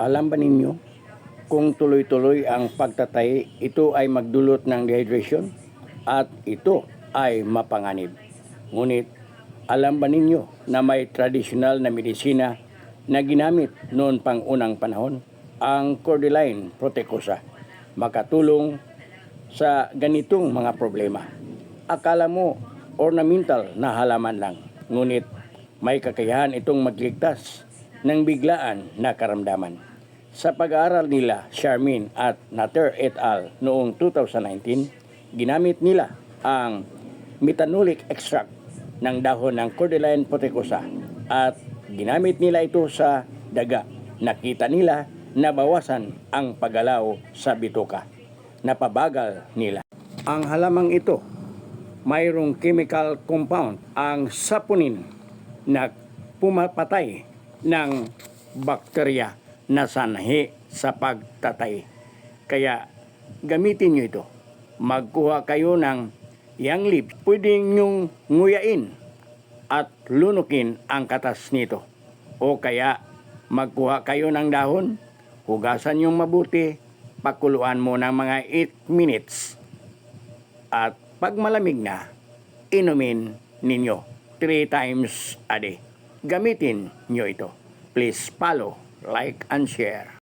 Alam ba ninyo kung tuloy-tuloy ang pagtatay, ito ay magdulot ng dehydration at ito ay mapanganib. Ngunit alam ba ninyo na may tradisyonal na medisina na ginamit noon pang unang panahon? Ang Cordyline protecosa makatulong sa ganitong mga problema. Akala mo ornamental na halaman lang, ngunit may kakayahan itong magligtas ng biglaan na karamdaman. Sa pag-aaral nila, Charmin at Natter et al. Noong 2019, ginamit nila ang methanolic extract ng dahon ng Cordyline protecosa at ginamit nila ito sa daga. Nakita nila na bawasan ang paggalaw sa bituka. Napabagal nila. Ang halamang ito, mayroong chemical compound, ang saponin, na pumapatay ng bakterya na sanhi sa pagtatay. Kaya gamitin nyo ito. Magkuha kayo ng young leaves. Pwede nyong nguyain at lunukin ang katas nito. O kaya magkuha kayo ng dahon, hugasan nyong mabuti, pakuluan mo ng mga 8 minutes. At pag malamig na, inumin ninyo 3 times a day. Gamitin nyo ito. Please follow, like, and share.